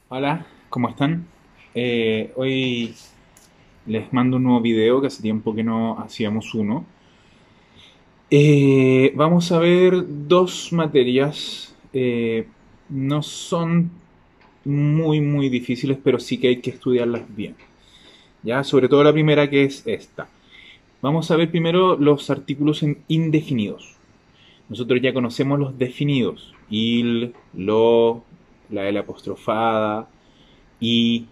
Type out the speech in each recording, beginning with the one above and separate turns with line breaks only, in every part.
Hola, ¿cómo están? Hoy les mando un nuevo video que hace tiempo que no hacíamos uno. Vamos a ver dos materias. No son muy difíciles, pero sí que hay que estudiarlas bien. ¿Ya? Sobre todo la primera, que es esta. Vamos a ver primero los artículos en indefinidos. Nosotros ya conocemos los definidos. Il, lo, la L apostrofada, y,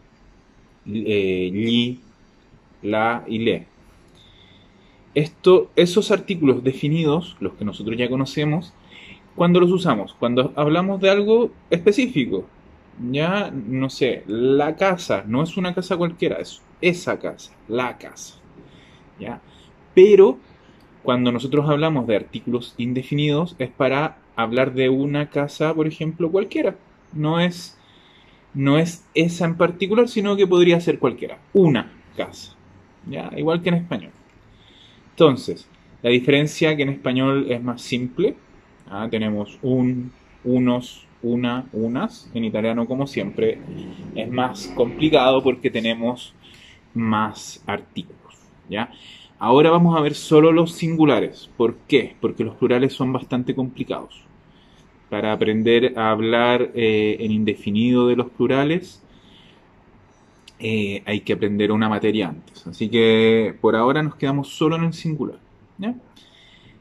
li, la y le. Esos artículos definidos, los que nosotros ya conocemos, ¿cuándo los usamos? Cuando hablamos de algo específico. Ya, no sé, la casa, no es una casa cualquiera, es esa casa, la casa. ¿Ya? Pero cuando nosotros hablamos de artículos indefinidos es para hablar de una casa, por ejemplo, cualquiera. No es, no es esa en particular, sino que podría ser cualquiera. Una casa. ¿Ya? Igual que en español. Entonces, la diferencia que en español es más simple. Tenemos un, unos, una, unas. En italiano, como siempre, es más complicado porque tenemos más artículos. ¿Ya? Ahora vamos a ver solo los singulares. ¿Por qué? Porque los plurales son bastante complicados. Para aprender a hablar en indefinido de los plurales, hay que aprender una materia antes. Así que por ahora nos quedamos solo en el singular. ¿Ya?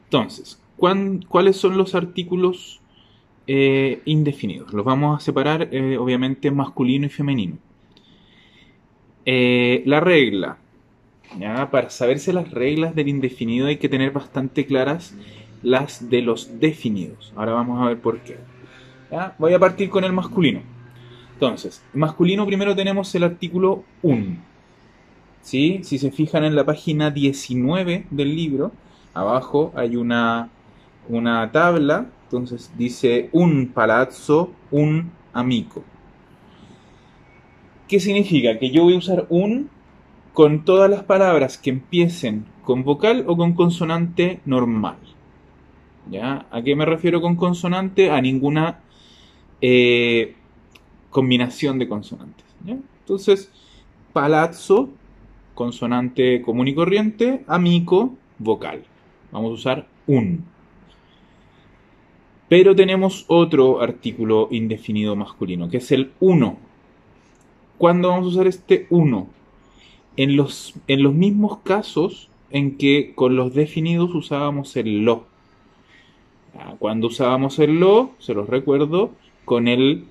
Entonces, ¿cuáles son los artículos indefinidos? Los vamos a separar, obviamente, masculino y femenino. La regla. ¿Ya? Para saberse las reglas del indefinido hay que tener bastante claras las de los definidos. Ahora vamos a ver por qué. ¿Ya? Voy a partir con el masculino. Entonces, masculino primero tenemos el artículo un. ¿Sí? Si se fijan en la página 19 del libro, abajo hay una tabla, entonces dice un palazzo, un amico. ¿Qué significa? Que yo voy a usar un con todas las palabras que empiecen con vocal o con consonante normal. ¿Ya? ¿A qué me refiero con consonante? A ninguna eh, combinación de consonantes. ¿Ya? Entonces, palazzo, consonante común y corriente, amico, vocal. Vamos a usar un. Pero tenemos otro artículo indefinido masculino, que es el uno. ¿Cuándo vamos a usar este uno? En los mismos casos en que con los definidos usábamos el lo. Cuando usábamos el lo, se los recuerdo, con el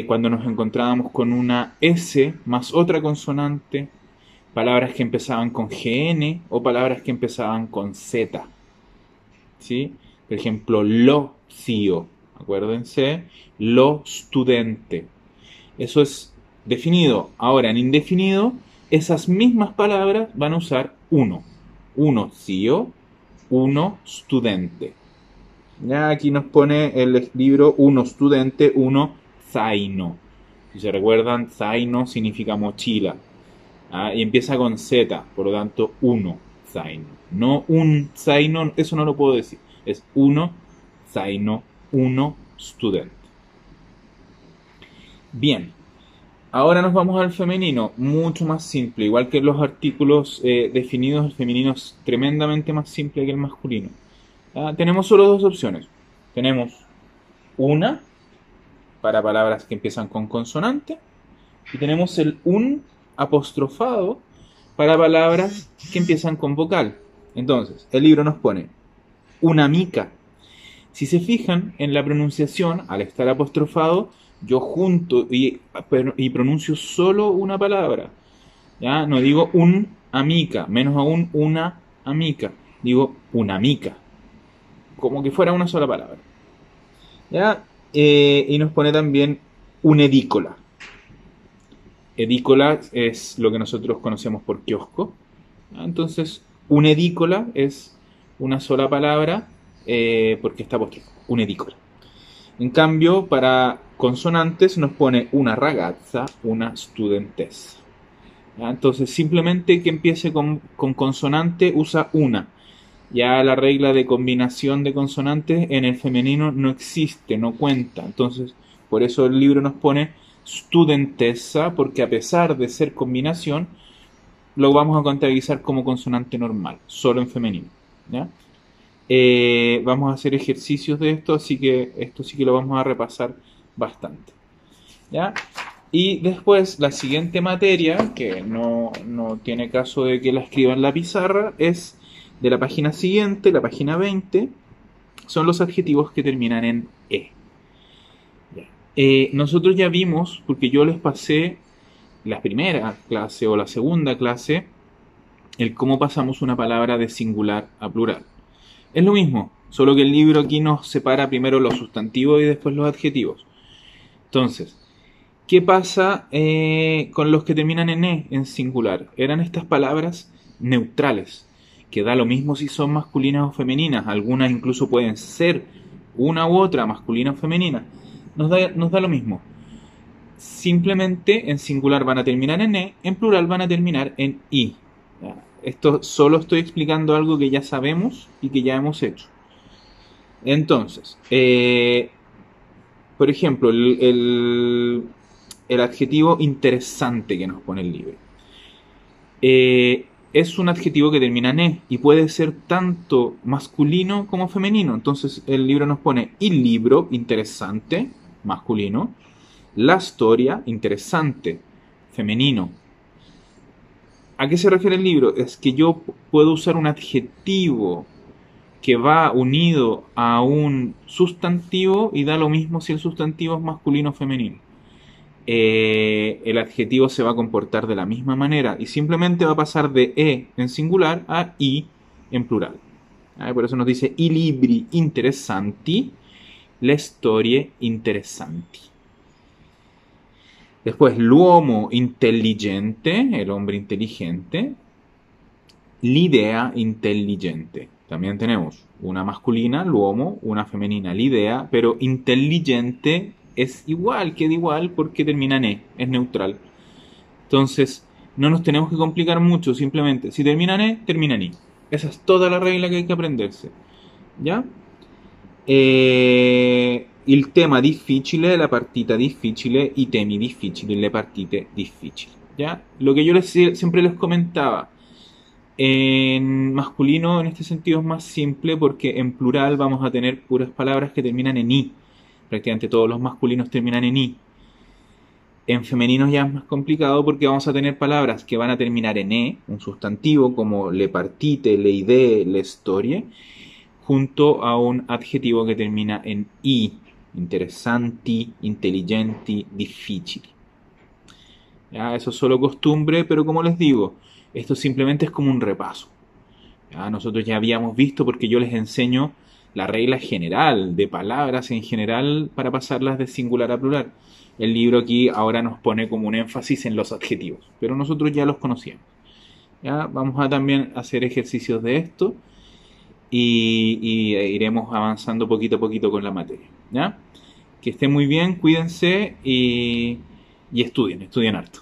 cuando nos encontrábamos con una S más otra consonante, palabras que empezaban con GN o palabras que empezaban con Z. ¿Sí? Por ejemplo, lo CIO, acuérdense, lo studente. Eso es definido. Ahora, en indefinido, esas mismas palabras van a usar uno. Uno CIO, uno studente. Ya aquí nos pone el libro uno studente, uno zaino. Si se recuerdan, zaino significa mochila. Y empieza con Z, por lo tanto, uno zaino. No un zaino, eso no lo puedo decir. Es uno zaino, uno student. Bien, ahora nos vamos al femenino, mucho más simple. Igual que los artículos definidos, el femenino es tremendamente más simple que el masculino. Tenemos solo dos opciones. Tenemos una para palabras que empiezan con consonante y tenemos el un apostrofado para palabras que empiezan con vocal. Entonces, el libro nos pone una mica. Si se fijan en la pronunciación, al estar apostrofado, yo junto y pronuncio solo una palabra. ¿Ya? No digo un amica, menos aún una amica. Digo una mica. Como que fuera una sola palabra. ¿Ya? Y nos pone también un edícola. Edícola es lo que nosotros conocemos por kiosco. ¿Ya? Entonces, un edícola es una sola palabra porque está apostrofado. Un edícola. En cambio, para consonantes nos pone una ragazza, una studentessa. ¿Ya? Entonces, simplemente que empiece con consonante usa una. Ya la regla de combinación de consonantes en el femenino no existe, no cuenta. Entonces, por eso el libro nos pone studentessa, porque a pesar de ser combinación, lo vamos a contabilizar como consonante normal, solo en femenino. ¿Ya? Vamos a hacer ejercicios de esto, así que esto sí que lo vamos a repasar bastante. ¿Ya? Y después la siguiente materia, que no tiene caso de que la escriba en la pizarra, es de la página siguiente, la página 20, son los adjetivos que terminan en E. Nosotros ya vimos, porque yo les pasé la primera clase o la segunda clase, el cómo pasamos una palabra de singular a plural. Es lo mismo, solo que el libro aquí nos separa primero los sustantivos y después los adjetivos. Entonces, ¿qué pasa con los que terminan en E, en singular? Eran estas palabras neutrales, que da lo mismo si son masculinas o femeninas. Algunas incluso pueden ser una u otra, masculina o femenina. Nos da lo mismo. Simplemente en singular van a terminar en E, en plural van a terminar en I. Esto solo estoy explicando algo que ya sabemos y que ya hemos hecho. Entonces, por ejemplo, el adjetivo interesante que nos pone el libro. Es un adjetivo que termina en E y puede ser tanto masculino como femenino. Entonces el libro nos pone il libro, interesante, masculino, la storia, interesante, femenino. ¿A qué se refiere el libro? Es que yo puedo usar un adjetivo que va unido a un sustantivo y da lo mismo si el sustantivo es masculino o femenino. El adjetivo se va a comportar de la misma manera y simplemente va a pasar de E en singular a I en plural. Por eso nos dice i libri interessanti, le storie interessanti. Después, l'uomo intelligente, el hombre inteligente, l'idea intelligente. También tenemos una masculina, l'uomo, una femenina, l'idea, pero intelligente es igual, queda igual porque termina en E, es neutral. Entonces, no nos tenemos que complicar mucho, simplemente, si termina en E, termina en I. Esa es toda la regla que hay que aprenderse. ¿Ya? Il tema difficile, la partita difficile, i temi difficili, le partite difficili. ¿Ya? Lo que yo siempre les comentaba, en masculino en este sentido es más simple porque en plural vamos a tener puras palabras que terminan en I. Prácticamente todos los masculinos terminan en I. En femenino ya es más complicado porque vamos a tener palabras que van a terminar en E, un sustantivo como le partite, le idee, le storie, junto a un adjetivo que termina en I, interessanti, intelligenti, difficili. ¿Ya? Eso es solo costumbre, pero como les digo, esto simplemente es como un repaso. ¿Ya? Nosotros ya habíamos visto, porque yo les enseño la regla general de palabras en general para pasarlas de singular a plural. El libro aquí ahora nos pone como un énfasis en los adjetivos, pero nosotros ya los conocíamos. ¿Ya? Vamos a también hacer ejercicios de esto y iremos avanzando poquito a poquito con la materia. ¿Ya? Que estén muy bien, cuídense y estudien harto.